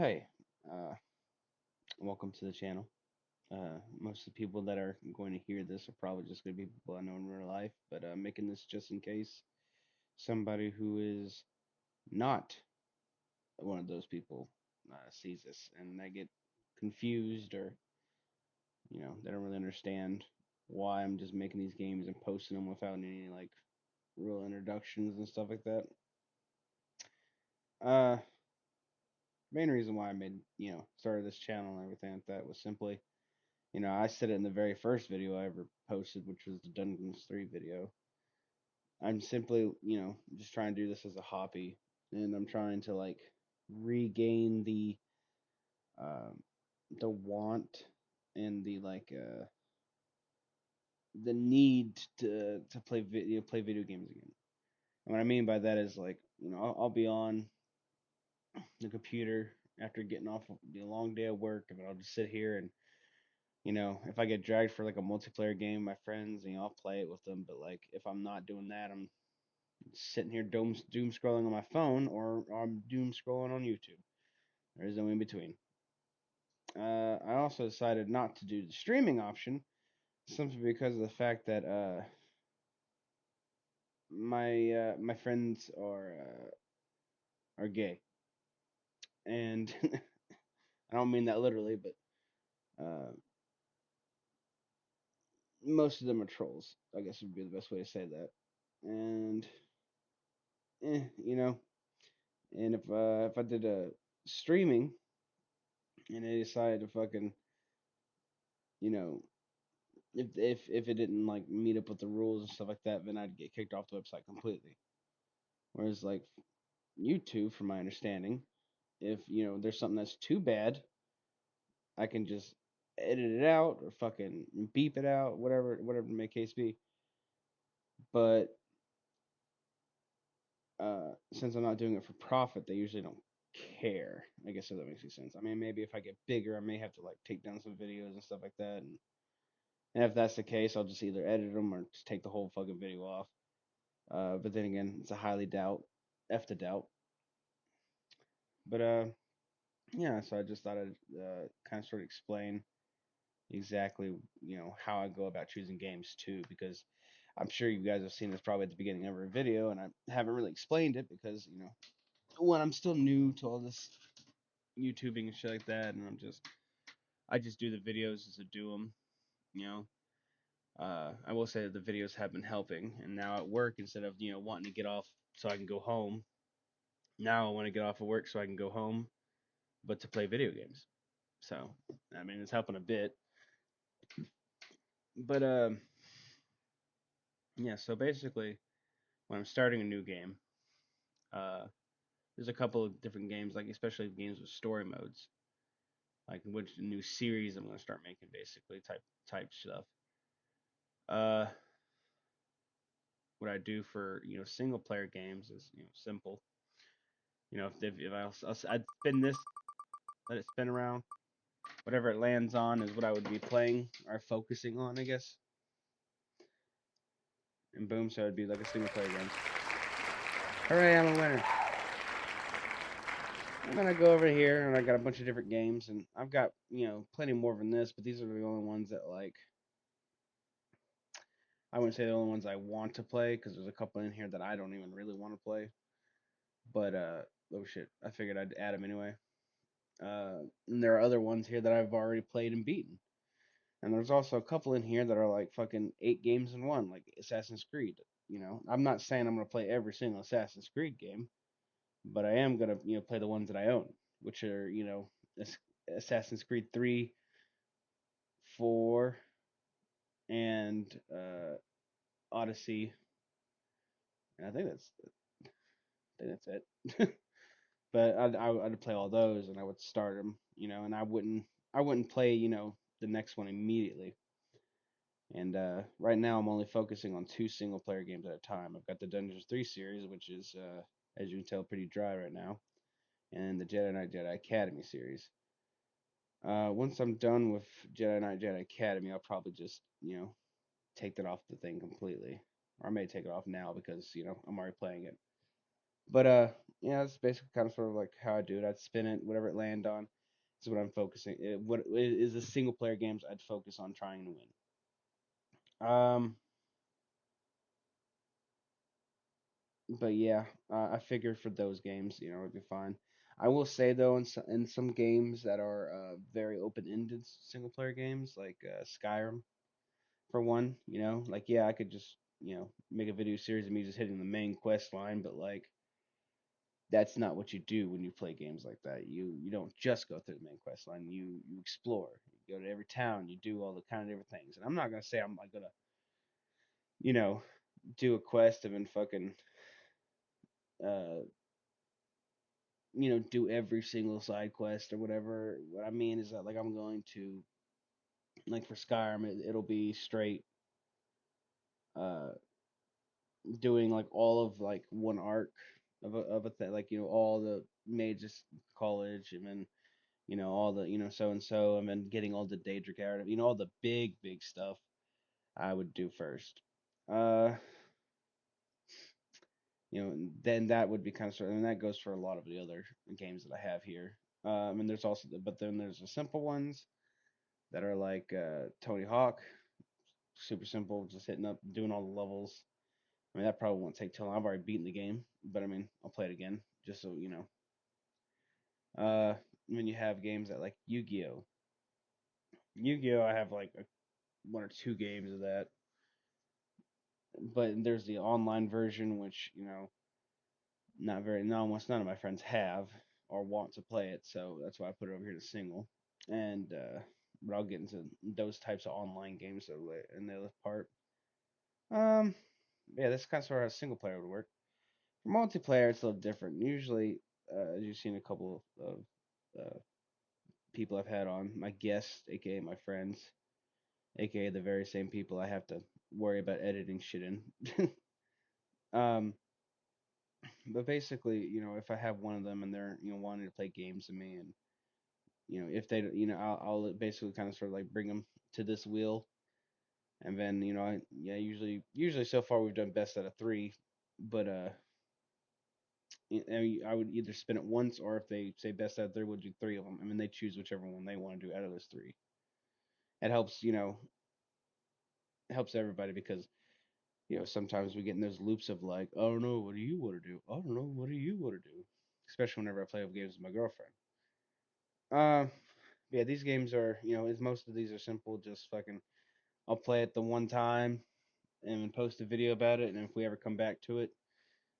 Hey, uh, welcome to the channel. Most of the people that are going to hear this are probably just going to be people I know in real life, but I'm making this just in case somebody who is not one of those people sees this and they get confused or, they don't really understand why I'm just making these games and posting them without any, like, real introductions and stuff like that. Uh, Main reason why I made, started this channel and everything like that was simply. I said it in the very first video I ever posted, which was the Dungeons 3 video. I'm simply, just trying to do this as a hobby, and I'm trying to like regain um, the want and the need to play video games again. And what I mean by that is like, I'll be on the computer after getting off a long day of work, and I'll just sit here and if I get dragged for like a multiplayer game with my friends, I'll play it with them. But like, if I'm not doing that, I'm sitting here doom scrolling on my phone or I'm doom scrolling on YouTube. There is no in between. I also decided not to do the streaming option simply because of the fact that my friends are gay, and I don't mean that literally, but uh, most of them are trolls. I guess would be the best way to say that. And you know, and if I did a streaming and they decided to fucking, you know, if it didn't like meet up with the rules and stuff like that, then I'd get kicked off the website completely. Whereas like YouTube, from my understanding, if there's something that's too bad, I can just edit it out or fucking beep it out, whatever the may case be. But since I'm not doing it for profit, they usually don't care. I guess if that makes any sense. I mean, maybe if I get bigger, I may have to like take down some videos and stuff like that, and if that's the case, I'll just either edit them or just take the whole fucking video off. But then again, it's a highly doubt, F to doubt. But yeah. So I just thought I'd kind of sort of explain exactly how I go about choosing games too, because I'm sure you guys have seen this probably at the beginning of every video, and I haven't really explained it because when I'm still new to all this YouTubing and shit like that, and I just do the videos as I do them, you know. I will say that the videos have been helping, and now at work, instead of wanting to get off so I can go home, now I want to get off of work so I can go home, but to play video games. So I mean, it's helping a bit, but yeah. So basically, when I'm starting a new game, uh, there's a couple of different games, like especially games with story modes, like which new series I'm gonna start making, basically type stuff. Uh, what I do for single player games is simple. If I'd spin this, let it spin around. Whatever it lands on is what I would be playing or focusing on, I guess. And boom, so it'd be like a single player game. Hooray, I'm a winner. I'm gonna go over here and I got a bunch of different games and I've got, plenty more than this, but these are the only ones that like I wouldn't say the only ones I want to play because there's a couple in here that I don't even really want to play. But oh shit, I figured I'd add them anyway. And there are other ones here that I've already played and beaten. And there's also a couple in here that are like fucking 8 games in one, like Assassin's Creed. I'm not saying I'm gonna play every single Assassin's Creed game, but I am gonna play the ones that I own, which are Assassin's Creed 3, 4, and Odyssey. And I think that's it. But I'd play all those and I would start them, and I wouldn't play the next one immediately. And right now I'm only focusing on two single player games at a time. I've got the Dungeons 3 series, which is as you can tell pretty dry right now, and the Jedi Knight Jedi Academy series. Once I'm done with Jedi Knight Jedi Academy, I'll probably just, take that off the thing completely. Or I may take it off now because, I'm already playing it. But yeah, that's basically kind of sort of like how I do it. I'd spin it, whatever it land on is what I'm focusing. What is the single player games I'd focus on trying to win. But yeah, I figured for those games, it'd be fine. I will say though, in some games that are very open-ended single player games, like Skyrim, for one, like yeah, I could just make a video series of me just hitting the main quest line, but like that's not what you do when you play games like that. You don't just go through the main quest line. You explore. You go to every town. You do all the kind of different things. And I'm not gonna say I'm like gonna you know do a quest and then fucking uh do every single side quest or whatever. What I mean is that like I'm going to like for Skyrim it'll be straight uh doing like all of like one arc of a thing, like all the mages college, and then all the so and so, and then getting all the Daedric out of all the big stuff I would do first. uh then that would be kind of sort of, and that goes for a lot of the other games that I have here. And there's also but then there's the simple ones that are like Tony Hawk, super simple, just hitting up, doing all the levels. I mean, that probably won't take too long. I've already beaten the game, but I mean, I'll play it again just so you know. When you have games that like Yu-Gi-Oh. Yu-Gi-Oh, I have like one or two games of that, but there's the online version, which not very, no, almost none of my friends have or want to play it, so that's why I put it over here to single. And but I'll get into those types of online games in the other part. Um, yeah, this kind of sort of how single player would work. For multiplayer, it's a little different. Usually, as you've seen a couple of people I've had on, my guests, aka my friends, aka the very same people I have to worry about editing shit in. um, but basically, if I have one of them and they're wanting to play games with me, and if they, I'll basically kind of sort of like bring them to this wheel, and then yeah, usually so far we've done best out of three, but I would either spin it once, or if they say best out of three, we'll do three of them. I mean, they choose whichever one they want to do out of those three. It helps, it helps everybody because sometimes we get in those loops of like, I don't know, what do you want to do? I don't know, what do you want to do? Especially whenever I play with games with my girlfriend. Uh, yeah, these games are, as most of these are simple. Just fucking, I'll play it the one time and post a video about it, and if we ever come back to it,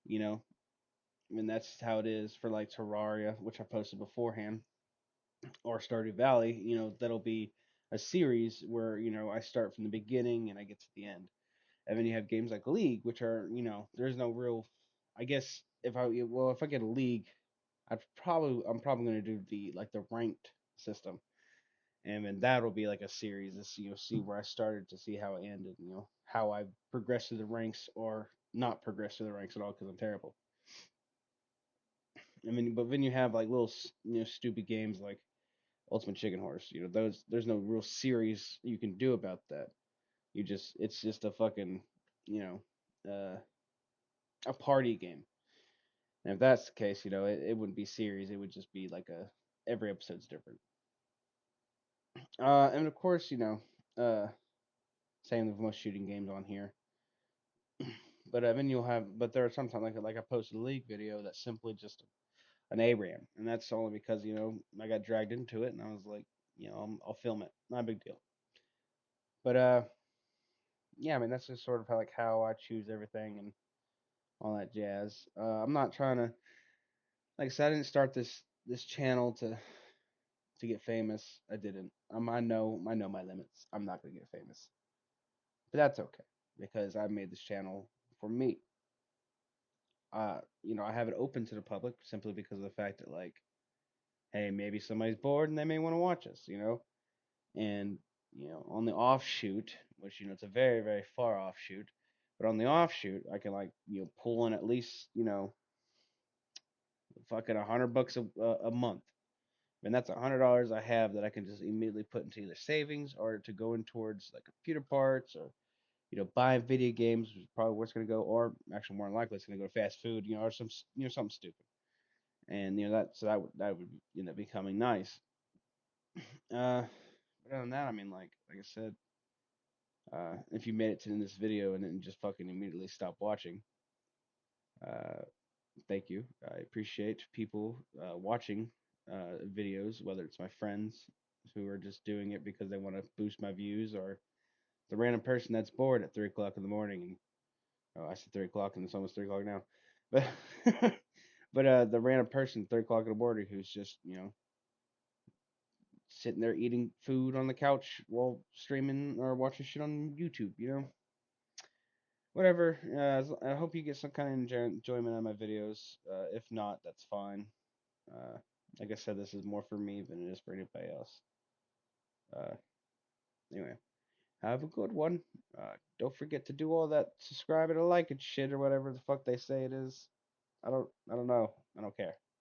you know, I mean that's how it is for like Terraria, which I posted beforehand, or Stardew Valley. That'll be a series where I start from the beginning and I get to the end. And then you have games like League, which are there's no real. I guess if I get a League, I'm probably gonna do the ranked system, and then that'll be like a series. This see where I started to see how it ended. How I progressed through the ranks or not progressed through the ranks at all because I'm terrible. I mean, but then you have like little stupid games like Ultimate Chicken Horse. Those there's no real series you can do about that. It's just a fucking you a party game. And if that's the case, it wouldn't be series. It would just be like a every episode's different. And of course, same with most shooting games on here. But then but there are sometimes like I posted a League video that's simply just an ARAM, and that's only because I got dragged into it, and I was like, I'll film it, not a big deal. But yeah, I mean that's just sort of how I choose everything and all that jazz. I'm not trying to, like I said, I didn't start this channel to get famous. I didn't. I know my limits. I'm not gonna get famous, but that's okay because I made this channel for me. I have it open to the public simply because of the fact that like, hey, maybe somebody's bored and they may want to watch us. And on the offshoot, which it's a very very far offshoot, but on the offshoot, I can like pull in at least fucking $100 a month. And that's $100 I have that I can just immediately put into either savings or to go in towards like computer parts or buying video games, which is probably where it's going to go, or actually more than likely it's going to go to fast food, or something stupid. and that would end up becoming nice. But other than that, I mean, like I said, if you made it to this video and then just fucking immediately stop watching, uh, thank you. I appreciate people watching videos, whether it's my friends who are just doing it because they want to boost my views, or the random person that's bored at 3 o'clock in the morning. And oh, I said 3 o'clock, and it's almost 3 o'clock now. But the random person 3 o'clock in the morning who's just sitting there eating food on the couch while streaming or watching shit on YouTube. Whatever. I hope you get some kind of enjoyment out of my videos. If not, that's fine. Uh, like I said, this is more for me than it is for anybody else. Uh, anyway, have a good one. Don't forget to do all that subscribe and like and shit or whatever the fuck they say it is. I don't know. I don't care.